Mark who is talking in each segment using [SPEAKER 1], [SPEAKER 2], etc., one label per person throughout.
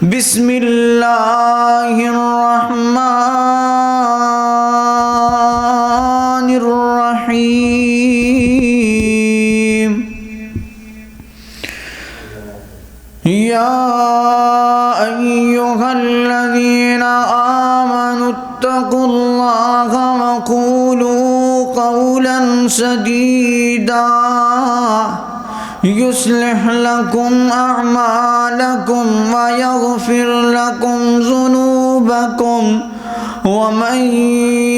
[SPEAKER 1] بسم اللہ الرحمن الرحیم یا ایہا الذین آمنوا اتقوا اللہ وقولوا قولا سدیدا يصلح لكم أعمالكم ويغفر لكم ذنوبكم ومن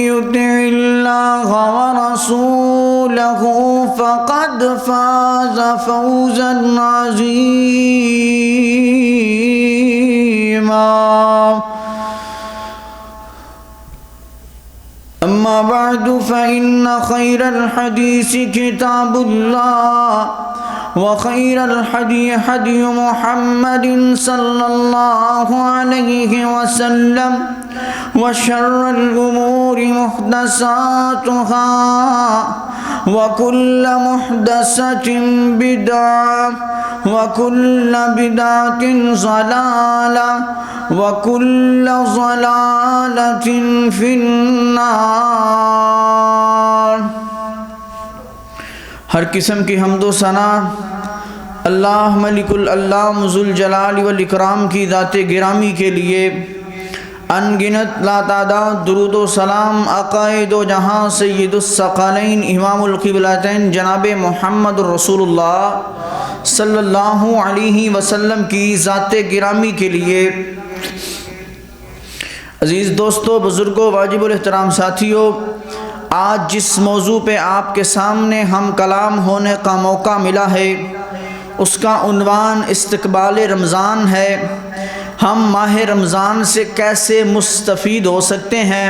[SPEAKER 1] يطع الله ورسوله فقد فاز فوزا عظيما أما بعد فإن خير الحديث كتاب الله وخير الحدي حدي محمد صلى الله عليه وسلم وشر الأمور محدثاتها وكل محدثة بدعة وكل بدعة ضلالة وكل ضلالة في النار۔ ہر قسم کی حمد و ثنا اللہ ملک العلام ذو الجلال والاکرام کی ذات گرامی کے لیے، ان گنت لاتعداد درود و سلام آقائے دو جہاں سید الثقلین امام القبلتین جناب محمد رسول اللہ صلی اللہ علیہ وسلم کی ذات گرامی کے لیے۔ عزیز دوستو، بزرگوں، واجب الاحترام ساتھیوں، آج جس موضوع پہ آپ کے سامنے ہم کلام ہونے کا موقع ملا ہے، اس کا عنوان استقبال رمضان ہے۔ ہم ماہ رمضان سے کیسے مستفید ہو سکتے ہیں؟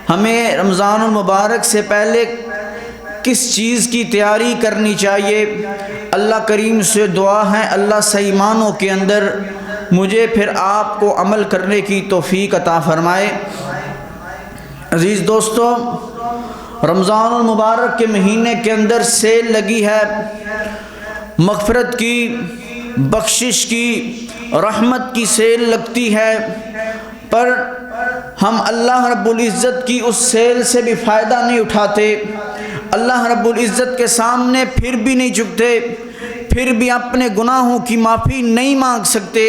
[SPEAKER 1] ہمیں رمضان المبارک سے پہلے کس چیز کی تیاری کرنی چاہیے؟ اللہ کریم سے دعا ہے اللہ صحیح معنوں کے اندر مجھے پھر آپ کو عمل کرنے کی توفیق عطا فرمائے۔ عزیز دوستو، رمضان المبارک کے مہینے کے اندر سیل لگی ہے، مغفرت کی، بخشش کی، رحمت کی سیل لگتی ہے، پر ہم اللہ رب العزت کی اس سیل سے بھی فائدہ نہیں اٹھاتے، اللہ رب العزت کے سامنے پھر بھی نہیں جھکتے، پھر بھی اپنے گناہوں کی معافی نہیں مانگ سکتے۔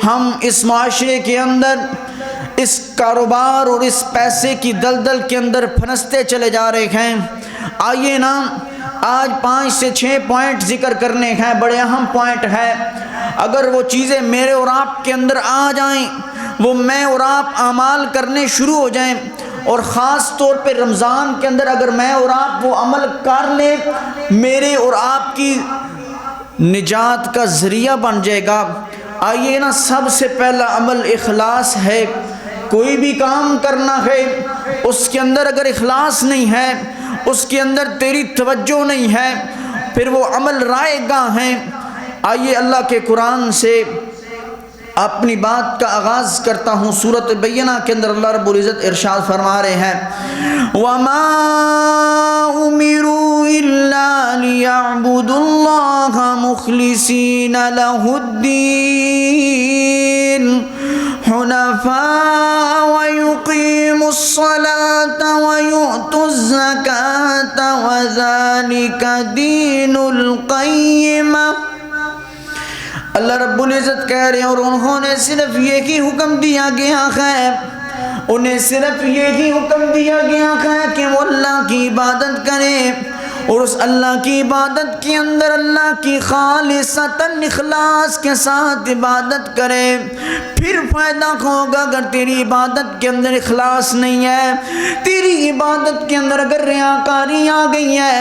[SPEAKER 1] ہم اس معاشرے کے اندر اس کاروبار اور اس پیسے کی دلدل کے اندر پھنستے چلے جا رہے ہیں۔ آئیے نا، آج 5 سے 6 پوائنٹ ذکر کرنے ہیں، بڑے اہم پوائنٹ ہے۔ اگر وہ چیزیں میرے اور آپ کے اندر آ جائیں، وہ میں اور آپ اعمال کرنے شروع ہو جائیں، اور خاص طور پہ رمضان کے اندر اگر میں اور آپ وہ عمل کر لیں، میرے اور آپ کی نجات کا ذریعہ بن جائے گا۔ آئیے نا، سب سے پہلا عمل اخلاص ہے۔ کوئی بھی کام کرنا ہے، اس کے اندر اگر اخلاص نہیں ہے، اس کے اندر تیری توجہ نہیں ہے، پھر وہ عمل رائے گاہ ہیں۔ آئیے اللہ کے قرآن سے اپنی بات کا آغاز کرتا ہوں۔ سورۃ بینہ کے اندر اللہ رب العزت ارشاد فرما رہے ہیں، وَمَا أُمِرُوا إِلَّا لِيَعْبُدُوا اللَّهَ مُخْلِصِينَ لَهُ الدِّينَ حُنَفَاءَ وَيُقِيمُوا الصَّلَاةَ وَيُؤْتُوا الزَّكَاةَ وَذَلِكَ دِينُ الْقَيِّمَةِ۔ اللہ رب العزت کہہ رہے ہیں، اور انہوں نے صرف یہی حکم دیا گیا ہے، انہیں صرف یہی حکم دیا گیا ہے کہ وہ اللہ کی عبادت کریں، اور اس اللہ کی عبادت کے اندر اللہ کی خالصتاً اخلاص کے ساتھ عبادت کرے۔ پھر فائدہ ہوگا۔ اگر تیری عبادت کے اندر اخلاص نہیں ہے، تیری عبادت کے اندر اگر ریاکاری آ گئی ہے،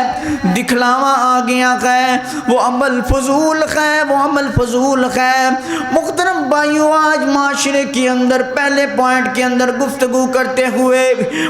[SPEAKER 1] دکھلاوا آ گیا ہے، وہ عمل فضول ہے، وہ عمل فضول ہے۔ محترم بھائیو، آج معاشرے کے اندر پہلے پوائنٹ کے اندر گفتگو کرتے ہوئے،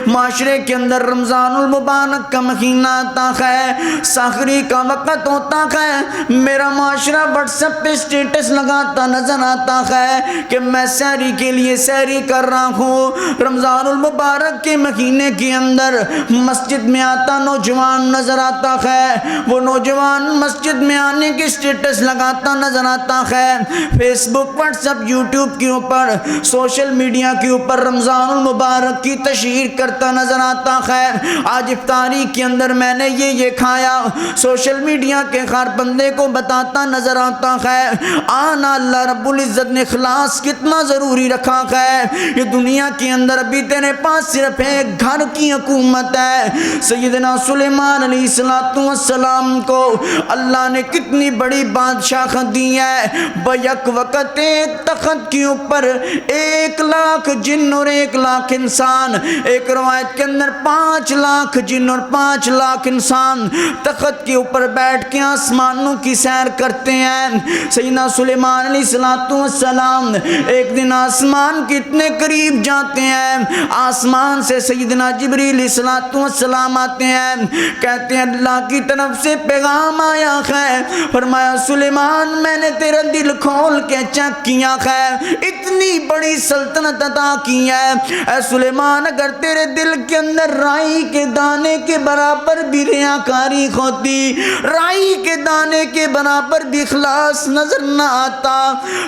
[SPEAKER 1] معاشرے کے اندر رمضان المبارک کا مہینہ آتا ہے، ہے، سحری کا وقت ہوتا ہے، میرا معاشرہ واٹس ایپ پہ اسٹیٹس لگاتا نظر آتا ہے کہ میں سحری کے لیے سحری کر رہا ہوں۔ رمضان المبارک کے مہینے کے اندر مسجد میں آتا نوجوان نظر آتا ہے، وہ نوجوان مسجد میں آنے کے اسٹیٹس لگاتا نظر آتا ہے، فیس بک، واٹس ایپ، یوٹیوب کے اوپر، سوشل میڈیا کے اوپر رمضان المبارک کی تشہیر کرتا نظر آتا ہے۔ آج افطاری کے اندر میں نے یہ کھایا، سوشل میڈیا کے ہر بندے کو بتاتا نظر آتا ہے۔ آنا اللہ رب العزت نے اخلاص کتنا ضروری رکھا ہے۔ یہ دنیا کے اندر ابھی تیرے پاس صرف ایک گھر کی حکومت ہے۔ سیدنا سلیمان علیہ السلام کو اللہ نے کتنی بڑی بادشاہت دی ہے، بیک وقت ایک تخت کے اوپر 1,00,000 جن اور 1,00,000 انسان، ایک روایت کے اندر 5,00,000 جن اور 5,00,000 انسان تخت کے اوپر بیٹھ کے آسمانوں کی سیر کرتے ہیں۔ سیدنا سلیمان علیہ السلام ایک دن آسمان کے اتنے قریب جاتے ہیں، آسمان سے سیدنا جبریل علیہ السلام آتے ہیں، کہتے ہیں اللہ کی طرف سے پیغام آیا ہے، فرمایا سلیمان میں نے تیرا دل کھول کے چیک کیا ہے، اتنی بڑی سلطنت عطا کی ہے، اے سلیمان اگر تیرے دل کے اندر رائی کے دانے کے برابر بھی ریاکاری ہوتی، رائی کے دانے کے برابر بھی اخلاص نظر نہ آتا،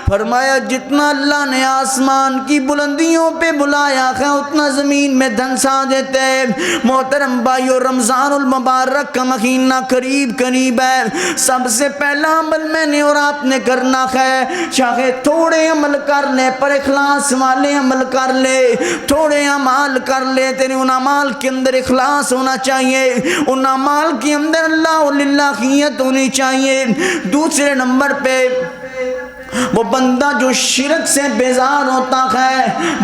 [SPEAKER 1] فرمایا جتنا اللہ نے آسمان کی بلندیوں پہ بلایا ہے اتنا زمین میں دھنسا دیتے۔ محترم بھائیو، رمضان المبارک کا مہینہ قریب ہے، سب سے پہلا عمل میں نے اور آپ نے کرنا ہے، چاہے تھوڑے عمل کر لے پر اخلاص والے عمل کر لے، تھوڑے عمال کر لے، تیرے ان عمال کے اندر اخلاص ہونا چاہیے، ان عمال کے اندر اللہ للہیت ہونی چاہیے۔ دوسرے نمبر پہ وہ بندہ جو شرک سے بیزار ہوتا ہے،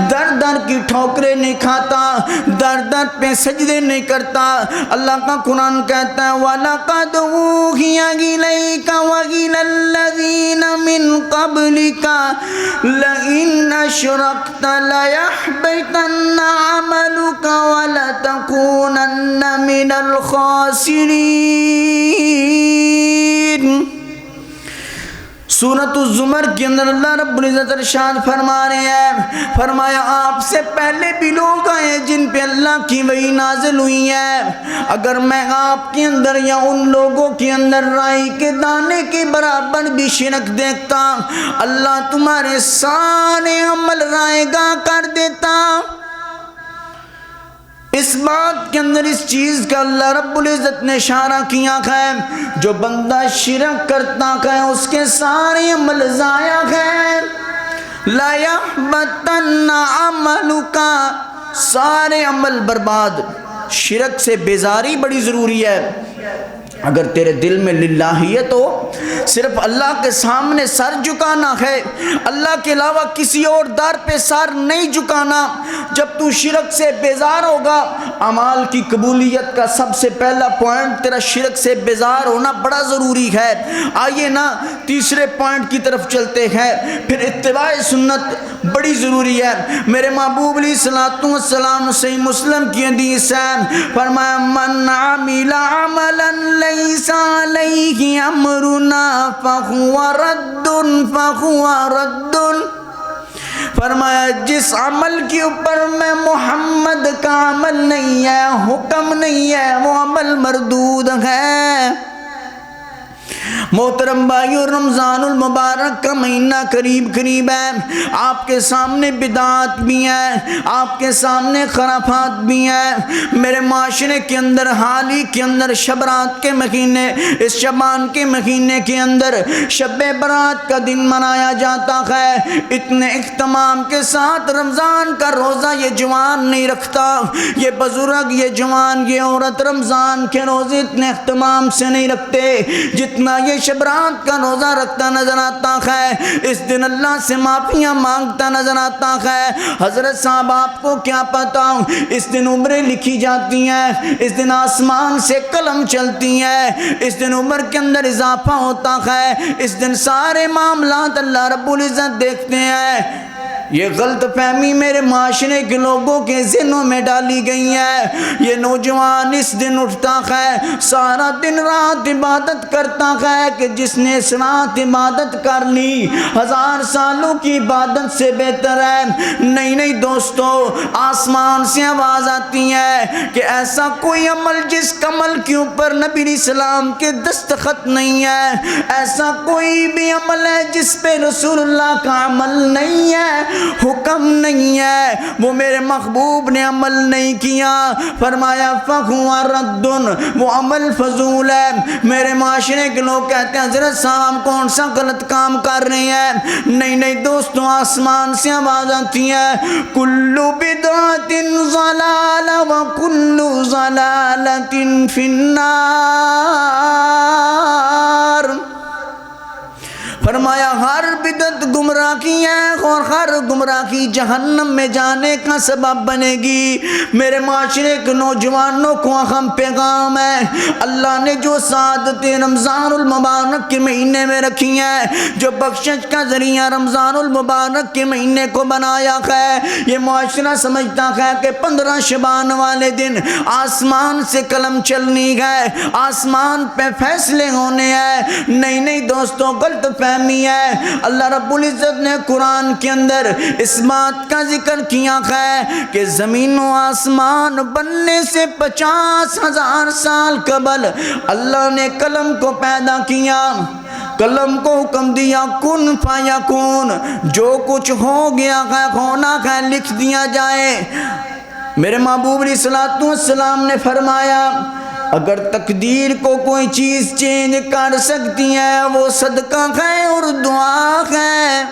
[SPEAKER 1] در در کی ٹھوکریں نہیں کھاتا، در در پہ سجدے نہیں کرتا، اللہ کا قرآن کہتا ہے وَلَقَدْ أُوحِيَ إِلَيْكَ وَإِلَى الَّذِينَ مِن قَبْلِكَ لَئِنْ أَشْرَكْتَ لَيَحْبَطَنَّ عَمَلُكَ وَلَتَكُونَنَّ مِنَ الْخَاسِرِينَ۔ سورۃ الزمر کے اندر اللہ رب العزت ارشاد فرما رہے ہیں، فرمایا آپ سے پہلے بھی لوگ آئے جن پہ اللہ کی وحی نازل ہوئی ہے، اگر میں آپ کے اندر یا ان لوگوں کے اندر رائی کے دانے کے برابر بھی شرک دیکھتا، اللہ تمہارے سارے عمل رائے گاہ کر دیتا۔ اس بات کے اندر اس چیز کا اللہ رب العزت نے اشارہ کیا ہے، جو بندہ شرک کرتا ہے اس کے سارے عمل ضائع ہیں، لا یحبطن عملک، سارے عمل برباد۔ شرک سے بیزاری بڑی ضروری ہے۔ اگر تیرے دل میں للہیت ہو، صرف اللہ کے سامنے سر جھکانا ہے، اللہ کے علاوہ کسی اور در پہ سر نہیں جھکانا، جب تو شرک سے بیزار ہوگا، اعمال کی قبولیت کا سب سے پہلا پوائنٹ تیرا شرک سے بیزار ہونا بڑا ضروری ہے۔ آئیے نا تیسرے پوائنٹ کی طرف چلتے ہیں، پھر اتباع سنت بڑی ضروری ہے۔ میرے محبوب علیہ السلام صحیح مسلم کی حدیث ہے، فرمایا من عمل عملا لیس علیہ امرنا فہو رد، فرمایا جس عمل کے اوپر میں محمد کا عمل نہیں ہے، حکم نہیں ہے، وہ عمل مردود ہے۔ محترم بھائیو، رمضان المبارک کا مہینہ قریب ہے، آپ کے سامنے بدعات بھی ہیں، آپ کے سامنے خرافات بھی ہیں۔ میرے معاشرے کے اندر حال ہی کے اندر شب رات کے مہینے، اس شبان کے مہینے کے اندر شب برات کا دن منایا جاتا ہے، اتنے اہتمام کے ساتھ رمضان کا روزہ یہ جوان نہیں رکھتا، یہ بزرگ، یہ جوان، یہ عورت رمضان کے روزے اتنے اہتمام سے نہیں رکھتے جتنا یہ شب رات کا روزہ رکھتا نظر آتا ہے۔ اس دن اللہ سے معافیاں مانگتا نظر آتا ہے۔ حضرت صاحب آپ کو کیا پتا، اس دن عمریں لکھی جاتی ہیں، اس دن آسمان سے قلم چلتی ہیں، اس دن عمر کے اندر اضافہ ہوتا ہے، اس دن سارے معاملات اللہ رب العزت دیکھتے ہیں۔ یہ غلط فہمی میرے معاشرے کے لوگوں کے ذہنوں میں ڈالی گئی ہے۔ یہ نوجوان اس دن اٹھتا ہے، سارا دن رات عبادت کرتا ہے کہ جس نے اس رات عبادت کر لی 1000 سالوں کی عبادت سے بہتر ہے۔ نہیں نہیں دوستو، آسمان سے آواز آتی ہے کہ ایسا کوئی عمل جس عمل کے اوپر نبی علیہ السلام کے دستخط نہیں ہے، ایسا کوئی بھی عمل ہے جس پہ رسول اللہ کا عمل نہیں ہے، حکم نہیں ہے، وہ میرے محبوب نے عمل نہیں کیا۔ فرمایا فَهُوَ رَدٌّ، وہ عمل فضول ہے۔ میرے معاشرے کے لوگ کہتے ہیں حضرت صاحب کون سا غلط کام کر رہے ہیں؟ نہیں نہیں دوستوں، آسمان سے آواز آتی ہے کُلُّ بِدْعَةٍ ضَلَالَةٍ وَكُلُّ ضَلَالَةٍ فِي النَّارِ۔ فرمایا ہر بدعت گمراہی ہے اور ہر گمراہی جہنم میں جانے کا سبب بنے گی۔ میرے معاشرے کے نوجوانوں کو اہم پیغام ہے، اللہ نے جو سعادت رمضان المبارک کے مہینے میں رکھی ہے، جو بخشش کا ذریعہ رمضان المبارک کے مہینے کو بنایا ہے، یہ معاشرہ سمجھتا ہے کہ 15 شعبان والے دن آسمان سے قلم چلنی ہے، آسمان پہ فیصلے ہونے ہیں۔ نہیں نہیں دوستوں، غلط فہمی ہے۔ اللہ رب العزت نے قرآن کے اندر اس بات کا ذکر کیا ہے کہ زمین و آسمان بننے سے 50,000 سال قبل اللہ نے قلم کو پیدا کیا، قلم کو حکم دیا کن فیکون، جو کچھ ہو گیا ہے ہونا ہے لکھ دیا جائے۔ میرے محبوب علیہ السلام نے فرمایا اگر تقدیر کو کوئی چیز چینج کر سکتی ہے وہ صدقہ ہے اور دعا ہے۔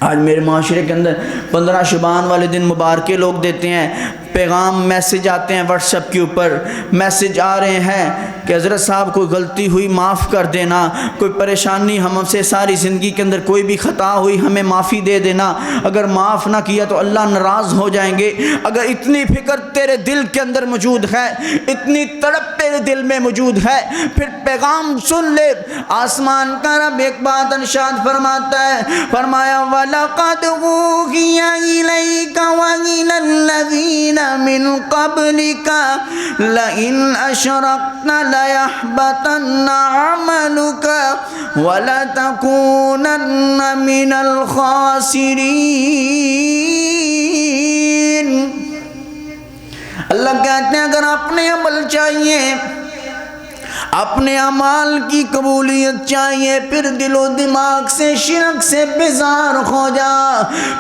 [SPEAKER 1] آج میرے معاشرے کے اندر 15 شعبان والے دن مبارکے لوگ دیتے ہیں، پیغام میسج آتے ہیں واٹس ایپ کے اوپر، میسج آ رہے ہیں کہ حضرت صاحب کوئی غلطی ہوئی معاف کر دینا، کوئی پریشانی ہم سے ساری زندگی کے اندر کوئی بھی خطا ہوئی ہمیں معافی دے دینا، اگر معاف نہ کیا تو اللہ ناراض ہو جائیں گے۔ اگر اتنی فکر تیرے دل کے اندر موجود ہے، اتنی تڑپ تیرے دل میں موجود ہے، پھر پیغام سن لے۔ آسمان کا رب ایک بات ارشاد فرماتا ہے، فرمایا وَلَقَدْ أُوحِيَ إِلَيْكَ وَإِلَى الَّذِينَ من قبلك لئن أشركت ليحبطن عملك ولتكونن من الخاسرين۔ اللہ کہتے ہیں اگر اپنے عمل چاہیے، اپنے اعمال کی قبولیت چاہیے، پھر دل و دماغ سے شرک سے بیزار ہو جا،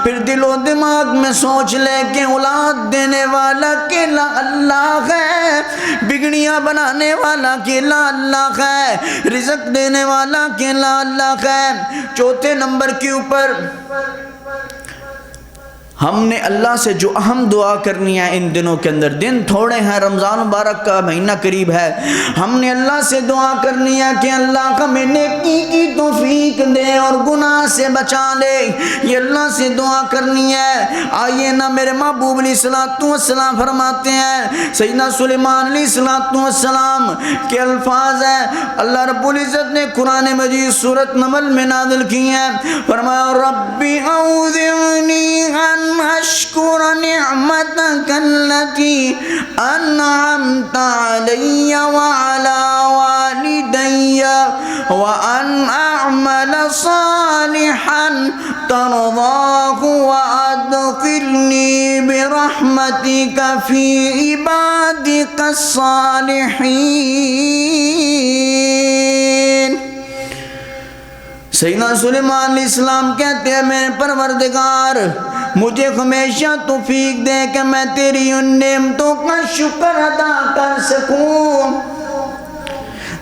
[SPEAKER 1] پھر دل و دماغ میں سوچ لے کہ اولاد دینے والا اکیلا اللہ ہے، بگڑیاں بنانے والا اکیلا اللہ ہے، رزق دینے والا اکیلا اللہ ہے۔ چوتھے نمبر کے اوپر ہم نے اللہ سے جو اہم دعا کرنی ہے ان دنوں کے اندر، دن تھوڑے ہیں، رمضان مبارک کا مہینہ قریب ہے، ہم نے اللہ سے دعا کرنی ہے کہ اللہ ہمیں نیکی کی توفیق دے اور گناہ سے بچا لے، یہ اللہ سے دعا کرنی ہے۔ آئیے نا میرے محبوب علیہ السلام فرماتے ہیں، سیدنا سلیمان علیہ السلام کے الفاظ ہیں، اللہ رب العزت نے قرآن مجید سورۃ نمل میں نازل کی ہیں، فرمایا ربی اوزعنی ان اشکر نعمتک التي انعمت علی وعلى والدی وان اعمل صالحا ترضاه وادخلنی برحمتک فی عبادک الصالحین۔ سیدنا سلیمان علیہ السلام کہتے ہیں میرے پروردگار مجھے ہمیشہ توفیق دے کہ میں تیری ان نعمتوں کا شکر ادا کر سکوں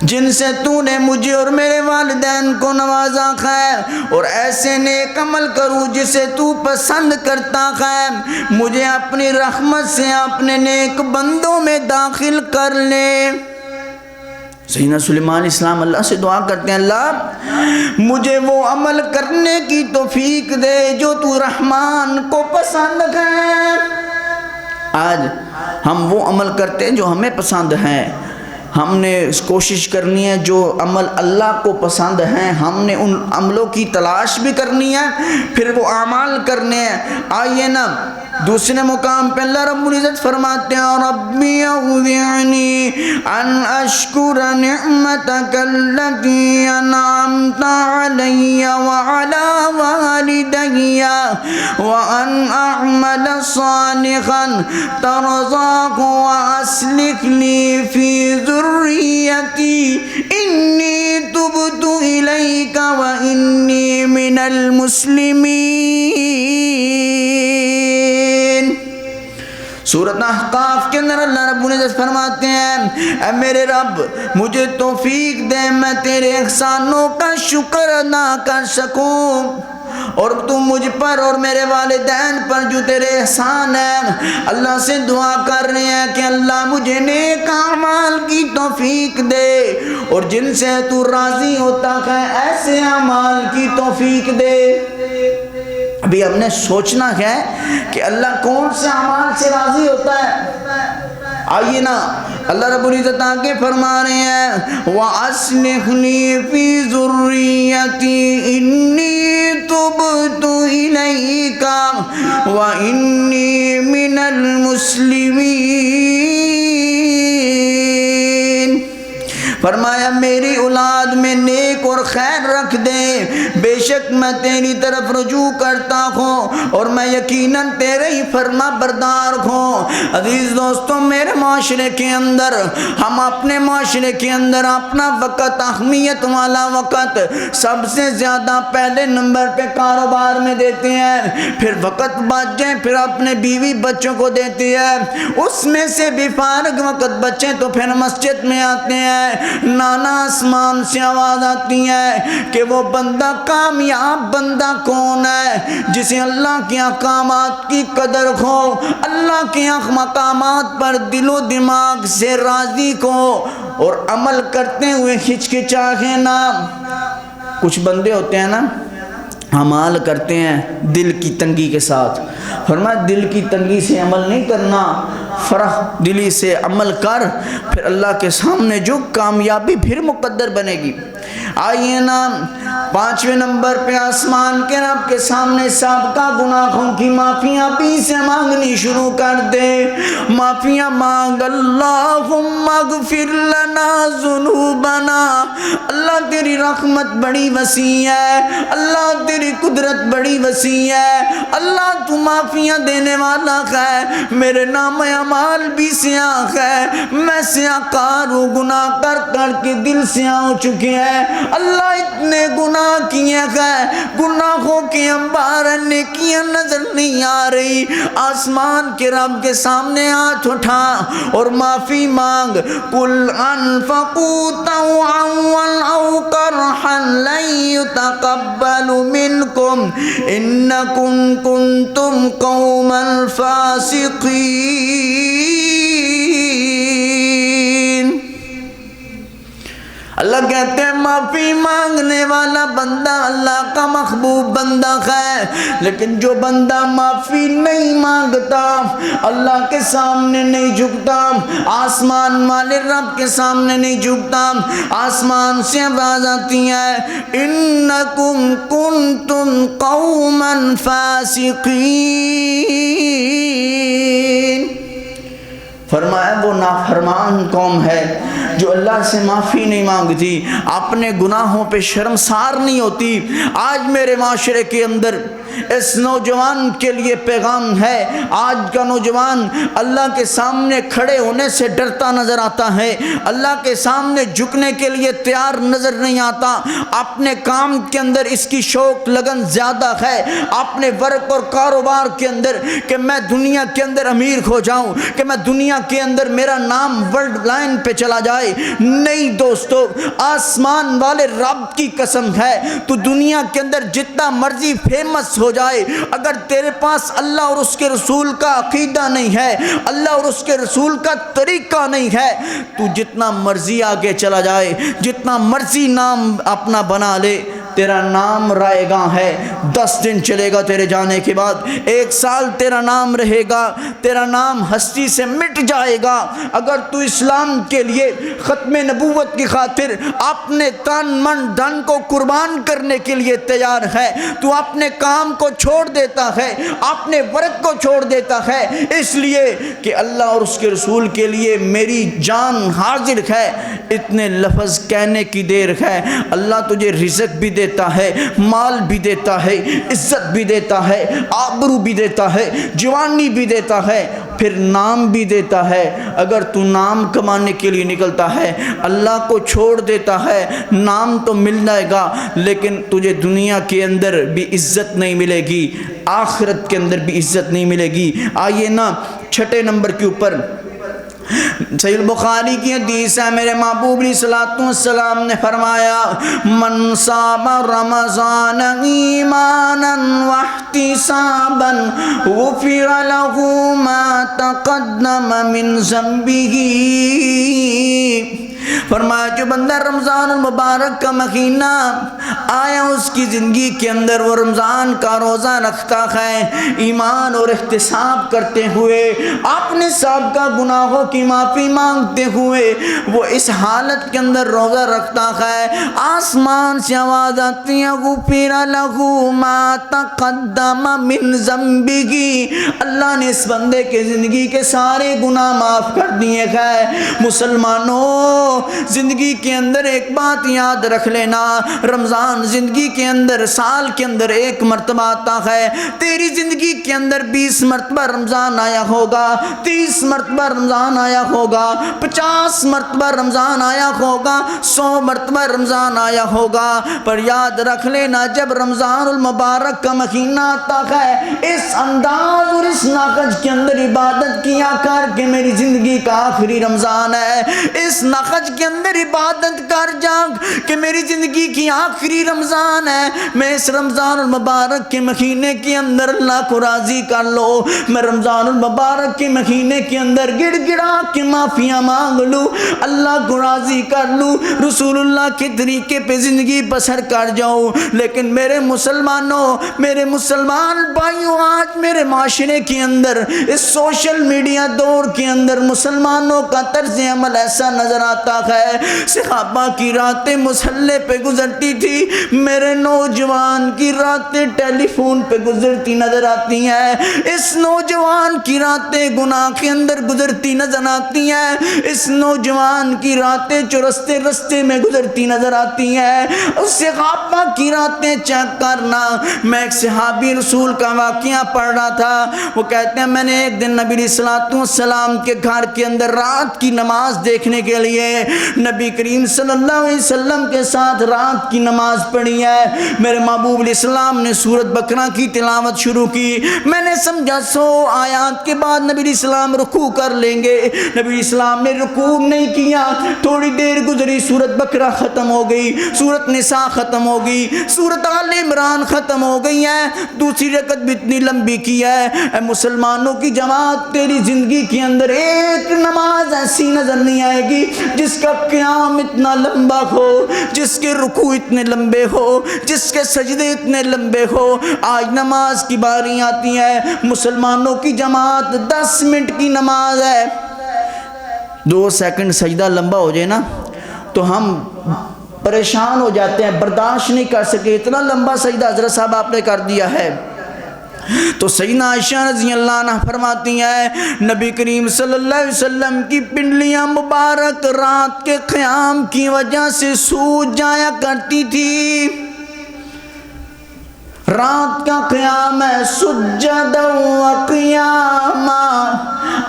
[SPEAKER 1] جن سے تو نے مجھے اور میرے والدین کو نوازا ہے، اور ایسے نیک عمل کروں جسے تو پسند کرتا ہے، مجھے اپنی رحمت سے اپنے نیک بندوں میں داخل کر لے۔ سیدنا سلیمان علیہ السلام اللہ سے دعا کرتے ہیں اللہ مجھے وہ عمل کرنے کی توفیق دے جو تو رحمان کو پسند ہے۔ آج ہم وہ عمل کرتے ہیں جو ہمیں پسند ہیں، ہم نے کوشش کرنی ہے جو عمل اللہ کو پسند ہیں ہم نے ان عملوں کی تلاش بھی کرنی ہے، پھر وہ اعمال کرنے ہیں۔ آئیے نا دوسرے مقام پہ اللہ رب العزت فرماتے ہیں ربی اوزعنی ان اشکر نعمتک التی انعمت علی وعلی والدی وان اعمل صالحا ترضاہ واصلح لی فی ذریتی انی تبت الیک وانی من المسلمین۔ سورۃ احقاف کے اندر اللہ رب العزت فرماتے ہیں اے میرے رب مجھے توفیق دے میں تیرے احسانوں کا شکر ادا کر سکوں، اور تم مجھ پر اور میرے والدین پر جو تیرے احسان ہیں اللہ سے دعا کر رہے ہیں کہ اللہ مجھے نیک اعمال کی توفیق دے، اور جن سے تو راضی ہوتا ہے ایسے اعمال کی توفیق دے۔ ابھی ہم نے سوچنا ہے کہ اللہ کون سے اعمال سے راضی ہوتا ہے۔ آئیے نا اللہ رب العزت آگے فرما رہے ہیں وَأَصْلِحْ لِي فِي ذُرِّيَّتِي إِنِّي تُبْتُ إِلَيْكَ وَإِنِّي مِنَ الْمُسْلِمِينَ۔ فرمایا میری اولاد میں نیک اور خیر رکھ دے، بے شک میں تیری طرف رجوع کرتا ہوں اور میں یقیناً تیرے ہی فرما بردار ہوں۔ عزیز دوستوں میرے معاشرے کے اندر ہم اپنے معاشرے کے اندر اپنا وقت اہمیت والا وقت سب سے زیادہ پہلے نمبر پہ کاروبار میں دیتے ہیں، پھر وقت بچ جائے پھر اپنے بیوی بچوں کو دیتے ہیں، اس میں سے بھی فارغ وقت بچے تو پھر مسجد میں آتے ہیں۔ نانا آسمان سے آواز آتی ہے کہ وہ بندہ کامیاب بندہ کون ہے جسے اللہ کے احکامات کی قدر ہو، اللہ کے مقامات پر دل و دماغ سے راضی ہو اور عمل کرتے ہوئے ہچکچاہے نہ۔ کچھ بندے ہوتے ہیں نا عمل کرتے ہیں دل کی تنگی کے ساتھ، فرمایا دل کی تنگی سے عمل نہیں کرنا، فرح دلی سے عمل کر، پھر اللہ کے سامنے جو کامیابی پھر مقدر بنے گی۔ آئیے نا پانچویں نمبر پہ آسمان کے رب کے سامنے سابقہ گناہوں کی معافیاں بھی سے مانگنی شروع کر دے، معافیاں مانگ اللہم اغفر لنا ذنوبنا، اللہ تیری رحمت بڑی وسیع ہے، اللہ تیری قدرت بڑی وسیع ہے، اللہ تو معافیاں دینے والا ہے، میرے نام اعمال بھی سیاہ ہے، میں سیاہ کار ہوں، گناہ کر کر کے دل سیاہ ہو چکے ہیں، اللہ اتنے گناہ کیے ہیں، گناہوں کے انبار نیکیاں نظر نہیں آ رہی، آسمان کے رب کے سامنے ہاتھ اٹھا اور معافی مانگ، قُلْ أَنفَقُوا طَوْعًا أَوْ كَرْحًا لَن يُتَقَبَّلَ مِنكُمْ إِنَّكُمْ كُنتُمْ قَوْمًا فَاسِقِينَ۔ اللہ کہتے ہیں معافی مانگنے والا بندہ اللہ کا محبوب بندہ ہے، لیکن جو بندہ معافی نہیں مانگتا، اللہ کے سامنے نہیں جھکتا، آسمان والے رب کے سامنے نہیں جھکتا، آسمان سے آواز آتی ہے انکم کنتم قوما فاسقین، فرمایا وہ نافرمان قوم ہے جو اللہ سے معافی نہیں مانگتی، اپنے گناہوں پہ شرمسار نہیں ہوتی۔ آج میرے معاشرے کے اندر اس نوجوان کے لیے پیغام ہے، آج کا نوجوان اللہ کے سامنے کھڑے ہونے سے ڈرتا نظر آتا ہے، اللہ کے سامنے جھکنے کے لیے تیار نظر نہیں آتا، اپنے کام کے اندر اس کی شوق لگن زیادہ ہے، اپنے ورک اور کاروبار کے اندر کہ میں دنیا کے اندر امیر ہو جاؤں، کہ میں دنیا کے اندر میرا نام ورلڈ لائن پہ چلا جائے۔ نہیں دوستو، آسمان والے رب کی قسم ہے، تو دنیا کے اندر جتنا مرضی فیمس ہو جائے، اگر تیرے پاس اللہ اور اس کے رسول کا عقیدہ نہیں ہے، اللہ اور اس کے رسول کا طریقہ نہیں ہے، تو جتنا مرضی آگے چلا جائے، جتنا مرضی نام اپنا بنا لے، تیرا نام رائیگاں ہے، 10 دن چلے گا تیرے جانے کے بعد، 1 سال تیرا نام رہے گا، تیرا نام ہستی سے مٹ جائے گا۔ اگر تو اسلام کے لیے ختم نبوت کی خاطر اپنے تن من دھن کو قربان کرنے کے لیے تیار ہے، تو اپنے کام کو چھوڑ دیتا ہے، اپنے ورک کو چھوڑ دیتا ہے، اس لیے کہ اللہ اور اس کے رسول کے لیے میری جان حاضر ہے، اتنے لفظ کہنے کی دیر ہے۔ اللہ تجھے رزق بھی دیتا ہے، مال بھی دیتا ہے، عزت بھی دیتا ہے، آبرو بھی دیتا ہے، جوانی بھی دیتا ہے، پھر نام بھی دیتا ہے۔ اگر تو نام کمانے کے لیے نکلتا ہے، اللہ کو چھوڑ دیتا ہے، نام تو مل جائے گا لیکن تجھے دنیا کے اندر بھی عزت نہیں ملے گی، آخرت کے اندر بھی عزت نہیں ملے گی۔ آئیے نا 6 نمبر کے اوپر صحیح البخاری کی حدیث ہے، میرے محبوب علیہ الصلوۃ والسلام نے فرمایا من صام رمضان ایمانا واحتسابا غفر له ما تقدم من ذنبه۔ فرمایا جو بندہ رمضان المبارک کا مہینہ آیا اس کی زندگی کے اندر وہ رمضان کا روزہ رکھتا ہے، ایمان اور احتساب کرتے ہوئے، اپنے سابقہ گناہوں کی معافی مانگتے ہوئے وہ اس حالت کے اندر روزہ رکھتا ہے، آسمان سے آواز آتی ہے غفر له ما تقدم من ذنبه، اللہ نے اس بندے کے زندگی کے سارے گناہ معاف کر دیے گئے۔ مسلمانوں زندگی کے اندر ایک بات یاد رکھ لینا، رمضان زندگی کے اندر سال کے اندر 1 مرتبہ آتا ہے۔ تیری زندگی کے اندر 20 مرتبہ رمضان آیا ہوگا، 30 مرتبہ رمضان آیا ہوگا، 50 مرتبہ رمضان آیا ہوگا، 100 مرتبہ رمضان آیا ہوگا، پر یاد رکھ لینا جب رمضان المبارک کا مہینہ آتا ہے اس انداز اور اس ناقج کے اندر عبادت کیا کر کہ میری زندگی کا آخری رمضان ہے، اس ناقج کے اندر عبادت کر جاگ کہ میری زندگی کی آخری رمضان ہے، میں اس رمضان المبارک کے مہینے کے اندر اللہ کو راضی کر لو، میں رمضان المبارک کے مہینے کے اندر گڑ گڑا کے معافیاں مانگ لوں، اللہ کو راضی کر لوں، رسول اللہ کے طریقے پہ زندگی بسر کر جاؤں۔ لیکن میرے مسلمانوں، میرے مسلمان بھائیوں، آج میرے معاشرے کے اندر اس سوشل میڈیا دور کے اندر مسلمانوں کا طرز عمل ایسا نظر آتا ہے، صحابہ کی راتیں مصلے پہ گزرتی تھی، میرے نوجوان کی راتیں ٹیلی فون پہ گزرتی نظر آتی ہیں، اس نوجوان کی راتیں گناہ کے اندر گزرتی نظر آتی ہیں، اس نوجوان کی راتیں چرستے رستے میں گزرتی نظر آتی ہیں، اس صحابہ کی راتیں چیک کرنا۔ میں ایک صحابی رسول کا واقعہ پڑھ رہا تھا، وہ کہتے ہیں میں نے ایک دن نبی علیہ السلام کے گھر کے اندر رات کی نماز دیکھنے کے لیے نبی کریم صلی اللہ علیہ وسلم کے ساتھ رات کی نماز پڑھی ہے، میرے محبوب علیہ السلام نے سورۃ بقرہ کی تلاوت شروع کی، میں نے سمجھا 100 آیات کے بعد نبی علیہ السلام رکوع کر لیں گے، نبی علیہ السلام نے رکوع نہیں کیا، تھوڑی دیر گزری سورۃ بقرہ ختم ہو گئی، سورۃ نساء ختم ہو گئی، سورۃ آل عمران ختم ہو گئی ہے، دوسری رکعت بھی اتنی لمبی کی ہے۔ اے مسلمانوں کی جماعت، تیری زندگی کے اندر ایک نماز ایسی نظر نہیں آئے گی جس کا قیام اتنا لمبا ہو، جس کے رکوع اتنے لمبے ہو، جس کے سجدے اتنے لمبے ہو۔ آج نماز کی باری آتی ہے، مسلمانوں کی جماعت 10 منٹ کی نماز ہے، 2 سیکنڈ سجدہ لمبا ہو جائے نا تو ہم پریشان ہو جاتے ہیں، برداشت نہیں کر سکے، اتنا لمبا سجدہ حضرت صاحب آپ نے کر دیا ہے۔ تو سیدنا عائشہ رضی اللہ عنہ فرماتی ہیں نبی کریم صلی اللہ علیہ وسلم کی پنڈلیاں مبارک رات کے قیام کی وجہ سے سوج جایا کرتی تھی۔ رات کا قیام ہے سجد و قیاما،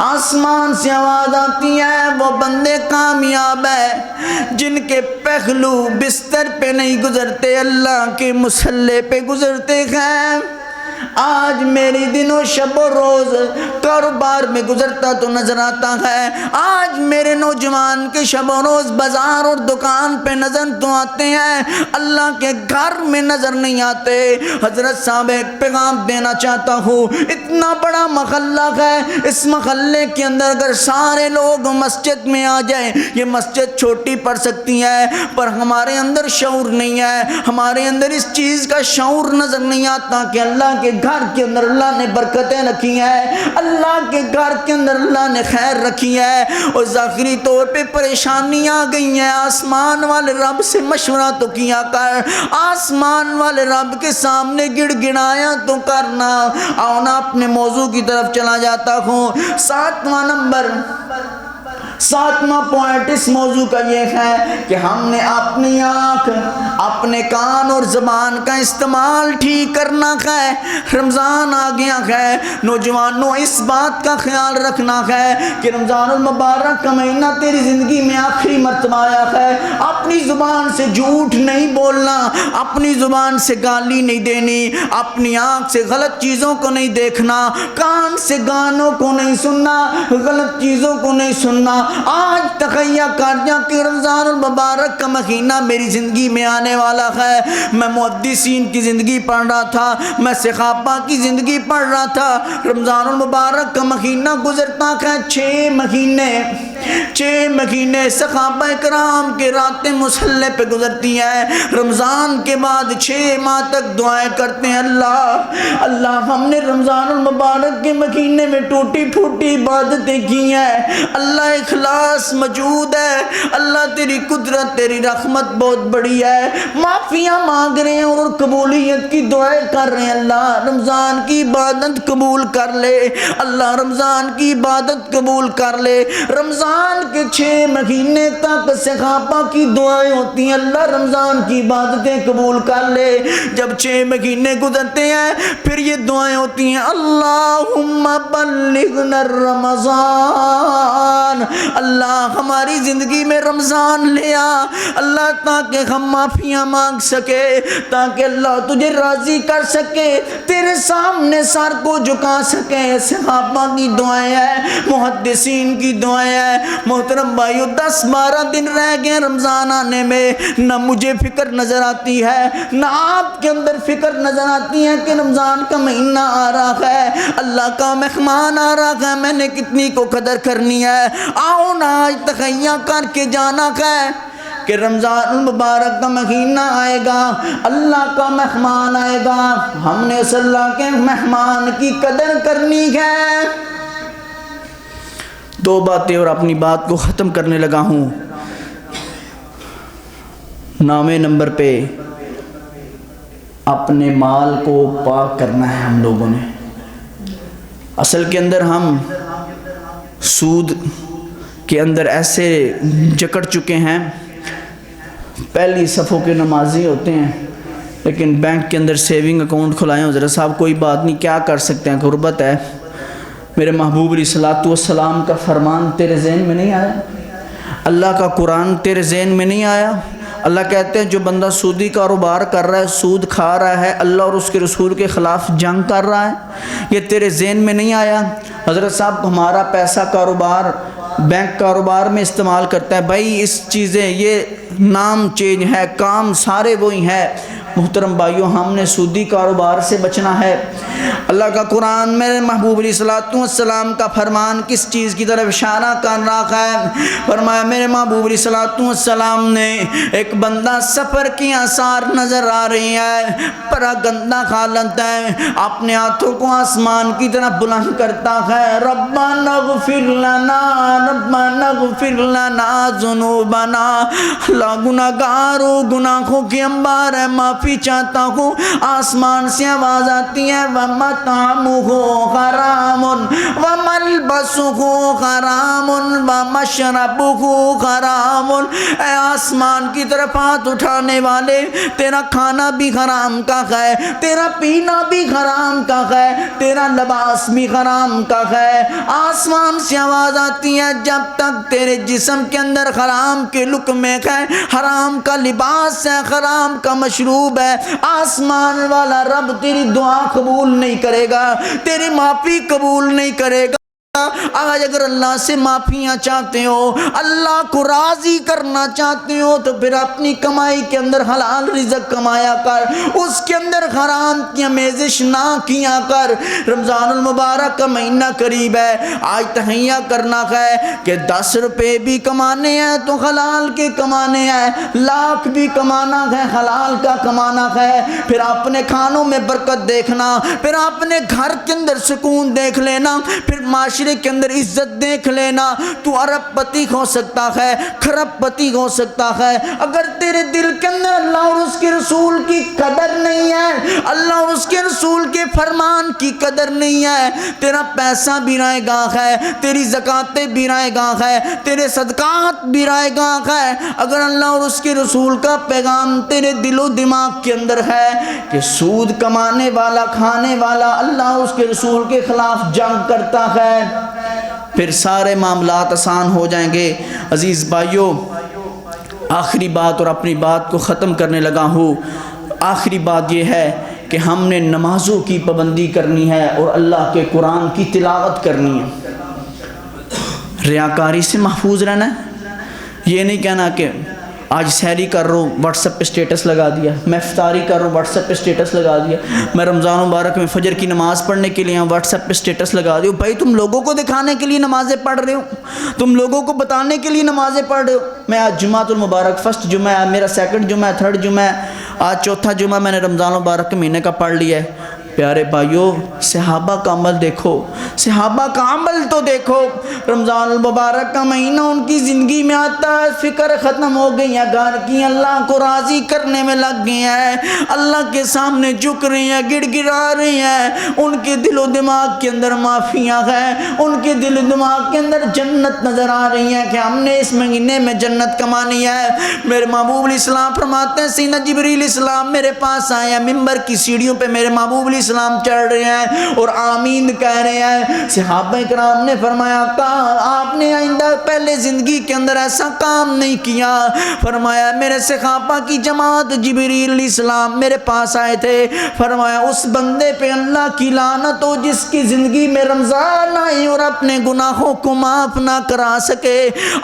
[SPEAKER 1] آسمان سے آواز آتی ہے وہ بندے کامیاب ہے جن کے پہلو بستر پہ نہیں گزرتے، اللہ کے مصلی پہ گزرتے ہیں۔ آج آج میری دنوں شب و روز کاروبار میں گزرتا تو نظر آتا ہے، آج میرے نوجوان کے شب و روز بازار اور دکان پہ نظر تو آتے ہیں، اللہ کے گھر میں نظر نہیں آتے۔ حضرت صاحب ایک پیغام دینا چاہتا ہوں، اتنا بڑا محلہ ہے، اس محلے کے اندر اگر سارے لوگ مسجد میں آ جائیں، یہ مسجد چھوٹی پڑ سکتی ہے پر ہمارے اندر شعور نہیں ہے، ہمارے اندر اس چیز کا شعور نظر نہیں آتا کہ اللہ کے گھر کے اندر اللہ نے برکتیں رکھی ہیں، اللہ کے گھر کے اندر اللہ نے خیر رکھی ہے۔ اور ظاہری طور پہ پریشانیاں آ گئی ہیں، آسمان والے رب سے مشورہ تو کیا کر، آسمان والے رب کے سامنے گڑ گڑایا تو کرنا۔ آؤ نا اپنے موضوع کی طرف چلا جاتا ہوں۔ ساتواں پوائنٹ اس موضوع کا یہ ہے کہ ہم نے اپنی آنکھ، اپنے کان اور زبان کا استعمال ٹھیک کرنا ہے۔ رمضان آ گیا ہے، نوجوانوں اس بات کا خیال رکھنا ہے کہ رمضان المبارک کا مہینہ تیری زندگی میں آخری مرتبہ آیا ہے۔ اپنی زبان سے جھوٹ نہیں بولنا، اپنی زبان سے گالی نہیں دینی، اپنی آنکھ سے غلط چیزوں کو نہیں دیکھنا، کان سے گانوں کو نہیں سننا، غلط چیزوں کو نہیں سننا۔ آج تخیہ کر جا کہ رمضان المبارک کا مہینہ میری زندگی میں آنے والا ہے۔ میں محدثین کی زندگی پڑھ رہا تھا، میں صحابہ کی زندگی پڑھ رہا تھا۔ رمضان المبارک کا مہینہ گزرتا ہے 6 مہینے صحابہ کرام کے راتیں مصلی پہ گزرتی ہیں۔ رمضان کے بعد 6 ماہ تک دعائیں کرتے ہیں، اللہ ہم نے رمضان المبارک کے مہینے میں ٹوٹی پھوٹی عبادتیں کی ہیں، اللہ اخلاص موجود ہے، اللہ تیری قدرت تیری رحمت بہت بڑی ہے، معافیاں مانگ رہے ہیں اور قبولیت کی دعائیں کر رہے ہیں۔ اللہ رمضان کی عبادت قبول کر لے، اللہ رمضان کی عبادت قبول کر لے۔ رمضان کے 6 مہینے تک صحابہ کی دعائیں ہوتی ہیں، اللہ رمضان کی عبادتیں قبول کر لے۔ جب 6 مہینے گزرتے ہیں پھر یہ دعائیں ہوتی ہیں، اللہم بلغنا رمضان، اللہ ہماری زندگی میں رمضان لے آ اللہ، تاکہ ہم معافیاں مانگ سکے، تاکہ اللہ تجھے راضی کر سکے، تیرے سامنے سر کو جھکا سکے۔ صحابہ کی دعائیں ہیں، محدثین کی دعائیں ہیں۔ محترم بھائیو، 10-12 دن رہ گئے رمضان آنے میں، نہ مجھے فکر نظر آتی ہے نہ آپ کے اندر فکر نظر آتی ہے کہ رمضان کا مہینہ آ رہا ہے، اللہ کا مہمان آ رہا ہے، میں نے کتنی کو قدر کرنی ہے۔ آؤ نا آج تخیہ کر کے جانا ہے کہ رمضان المبارک کا مہینہ آئے گا، اللہ کا مہمان آئے گا، ہم نے اس اللہ کے مہمان کی قدر کرنی ہے۔ 2 باتیں اور اپنی بات کو ختم کرنے لگا ہوں۔ نامے نمبر پہ اپنے مال کو پاک کرنا ہے ہم لوگوں نے۔ اصل کے اندر ہم سود کے اندر ایسے جکڑ چکے ہیں، پہلی صفوں کے نمازی ہوتے ہیں لیکن بینک کے اندر سیونگ اکاؤنٹ کھلائے ہیں، حضرت صاحب کوئی بات نہیں، کیا کر سکتے ہیں، غربت ہے۔ میرے محبوب علیہ السلام کا فرمان تیرے ذہن میں نہیں آیا؟ اللہ کا قرآن تیرے ذہن میں نہیں آیا؟ اللہ کہتے ہیں جو بندہ سودی کاروبار کر رہا ہے، سود کھا رہا ہے، اللہ اور اس کے رسول کے خلاف جنگ کر رہا ہے، یہ تیرے ذہن میں نہیں آیا؟ حضرت صاحب ہمارا پیسہ کاروبار بینک کاروبار میں استعمال کرتا ہے، بھائی اس چیزیں یہ نام چینج ہے، کام سارے وہی ہیں۔ محترم بھائیوں، ہم نے سودی کاروبار سے بچنا ہے۔ اللہ کا قرآن میرے محبوب علیہ السلام کا فرمان کس چیز کی طرف اشارہ کر رہا ہے؟ فرمایا میرے محبوب علیہ السلام نے ایک بندہ سفر کی آثار نظر آ رہی ہے، بڑا گندہ حالت ہے، اپنے ہاتھوں کو آسمان کی طرف بلند کرتا ہے، ربنا اغفر لنا ربنا اغفر لنا ذنوبنا، اللہ گناہگاروں گناہوں کے انبار ہے، معافی چاہتا ہوں۔ آسمان سے آواز آتی ہے وَمَطْعَمُهُ حَرَامٌ وَمَن ملبسہ حرام ومشربہ حرام، اے آسمان کی طرف ہاتھ اٹھانے والے، تیرا کھانا بھی حرام کا ہے، تیرا پینا بھی حرام کا ہے، تیرا لباس بھی حرام کا ہے۔ آسمان سے آواز آتی ہے جب تک تیرے جسم کے اندر حرام کے لقمے ہے، حرام کا لباس ہے، حرام کا مشروب ہے، آسمان والا رب تیری دعا قبول نہیں کرے گا، تیری معافی قبول نہیں کرے گا۔ آج اگر اللہ سے معافیاں چاہتے ہو، اللہ کو راضی کرنا چاہتے ہو، تو پھر اپنی کمائی کے اندر حلال رزق کمایا کر، اس کے اندر حرام کی آمیزش نہ کیا کر۔ رمضان المبارک کا مہینہ قریب ہے، آج تہیہ کرنا ہے کہ 10 روپے بھی کمانے ہیں تو حلال کے کمانے ہیں، لاکھ بھی کمانا ہے حلال کا کمانا ہے۔ پھر اپنے کھانوں میں برکت دیکھنا، پھر اپنے گھر کے اندر سکون دیکھ لینا، پھر معاشرے کے اندر عزت دیکھ لینا۔ تو ارب پتی ہو سکتا ہے، کھرب پتی ہو سکتا ہے، اگر تیرے دل کے اندر اللہ اور اس کے رسول کی قدر نہیں ہے، اللہ اور اس کے رسول کے فرمان کی قدر نہیں ہے، تیرا پیسہ بھی رائے گاہ ہے، تیری زکاتیں بھی رائے گاہ ہے، تیرے صدقات بھی رائے گاہ ہے۔ اگر اللہ اور اس کے رسول کا پیغام تیرے دل و دماغ کے اندر ہے کہ سود کمانے والا، کھانے والا اللہ اور اس کے رسول کے خلاف جنگ کرتا ہے، پھر سارے معاملات آسان ہو جائیں گے۔ عزیز بھائیوں، آخری بات اور اپنی بات کو ختم کرنے لگا ہوں۔ آخری بات یہ ہے کہ ہم نے نمازوں کی پابندی کرنی ہے اور اللہ کے قرآن کی تلاوت کرنی ہے۔ ریاکاری سے محفوظ رہنا ہے، یہ نہیں کہنا کہ آج سحری کر رہا ہوں واٹس ایپ پہ سٹیٹس لگا دیا، میں افطاری کر رہا ہوں واٹس ایپ پہ سٹیٹس لگا دیا، میں رمضان مبارک میں فجر کی نماز پڑھنے کے لیے واٹس ایپ پہ سٹیٹس لگا دیا۔ بھائی تم لوگوں کو دکھانے کے لیے نمازیں پڑھ رہے ہو، تم لوگوں کو بتانے کے لیے نمازیں پڑھ رہے ہو۔ میں آج جمعۃ المبارک فرسٹ جمعہ ہے، میرا سیکنڈ جمعہ ہے، تھرڈ جمعہ ہے، آج چوتھا جمعہ میں نے رمضان مبارک کے مہینے کا پڑھ لیا ہے۔ پیارے بھائیوں، صحابہ کا عمل دیکھو، صحابہ کا عمل تو دیکھو۔ رمضان المبارک کا مہینہ ان کی زندگی میں آتا ہے، فکر ختم ہو گئی ہے گھر کی، اللہ کو راضی کرنے میں لگ گئے ہیں، اللہ کے سامنے جھک رہے ہیں، گڑ گڑا رہے ہیں، ان کے دل و دماغ کے اندر معافیاں ہیں، ان کے دل و دماغ کے اندر جنت نظر آ رہی ہے کہ ہم نے اس مہینے میں جنت کمانی ہے۔ میرے محبوب علیہ السلام فرماتے ہیں سیدنا جبریل علیہ السلام میرے پاس آئے ہیں، ممبر کی سیڑھیوں پہ میرے محبوب علیہ السلام چڑھ رہے ہیں اور آمین کہہ رہے ہیں۔ صحابہ کرام نے فرمایا آپ نے آئندہ پہلے زندگی کے اندر ایسا کام نہیں کیا۔ فرمایا میرے صحابہ کی جماعت جبریل علیہ السلام میرے پاس آئے تھے، فرمایا اس بندے پہ اللہ کی لعنت ہو جس کی زندگی میں رمضان آئی اور اپنے گناہوں کو معاف نہ کرا سکے،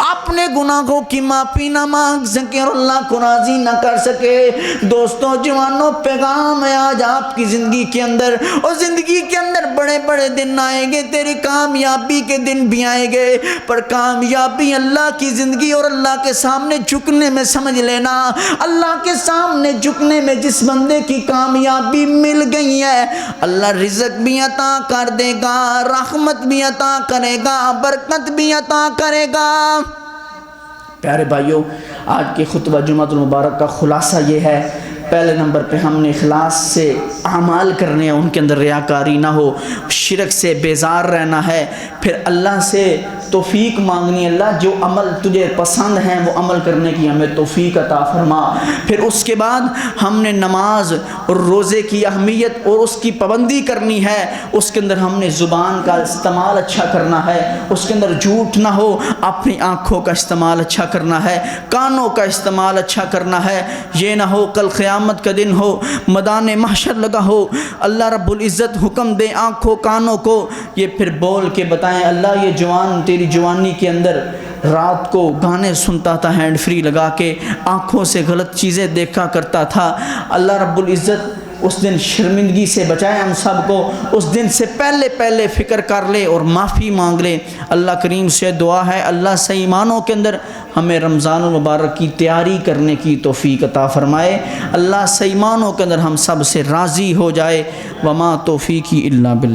[SPEAKER 1] اپنے گناہوں کی معافی نہ مانگ سکے اور اللہ کو راضی نہ کر سکے۔ دوستوں، جوانوں، پیغام ہے آج آپ کی زندگی کے اندر، اور زندگی کے اندر بڑے بڑے دن آئیں گے، تیری کامیابی کے دن بھی آئیں گے، پر کامیابی اللہ کی زندگی اور اللہ کے سامنے جھکنے میں سمجھ لینا، اللہ کے سامنے جھکنے میں جس بندے کی کامیابی مل گئی ہے، اللہ رزق بھی عطا کر دے گا، رحمت بھی عطا کرے گا، برکت بھی عطا کرے گا۔ پیارے بھائیوں، آج کے خطبہ جمعۃ المبارک کا خلاصہ یہ ہے، پہلے نمبر پہ ہم نے اخلاص سے اعمال کرنے ہیں، ان کے اندر ریاکاری نہ ہو، شرک سے بیزار رہنا ہے، پھر اللہ سے توفیق مانگنی ہے، اللہ جو عمل تجھے پسند ہیں وہ عمل کرنے کی ہمیں توفیق عطا فرما۔ پھر اس کے بعد ہم نے نماز اور روزے کی اہمیت اور اس کی پابندی کرنی ہے، اس کے اندر ہم نے زبان کا استعمال اچھا کرنا ہے، اس کے اندر جھوٹ نہ ہو، اپنی آنکھوں کا استعمال اچھا کرنا ہے، کانوں کا استعمال اچھا کرنا ہے، یہ نہ ہو کل قیامت کا دن ہو، میدان محشر لگا ہو، اللہ رب العزت حکم دے آنکھوں کانوں کو، یہ پھر بول کے بتائیں اللہ یہ جوان تیری جوانی کے اندر رات کو گانے سنتا تھا ہینڈ فری لگا کے، آنکھوں سے غلط چیزیں دیکھا کرتا تھا، اللہ رب العزت اس دن شرمندگی سے بچائے ہم سب کو، اس دن سے پہلے فکر کر لے اور معافی مانگ لے۔ اللہ کریم سے دعا ہے اللہ صحیح معنوں کے اندر ہمیں رمضان المبارک کی تیاری کرنے کی توفیق عطا فرمائے، اللہ صحیح معنوں کے اندر ہم سب سے راضی ہو جائے۔ وما توفیقی الا باللہ۔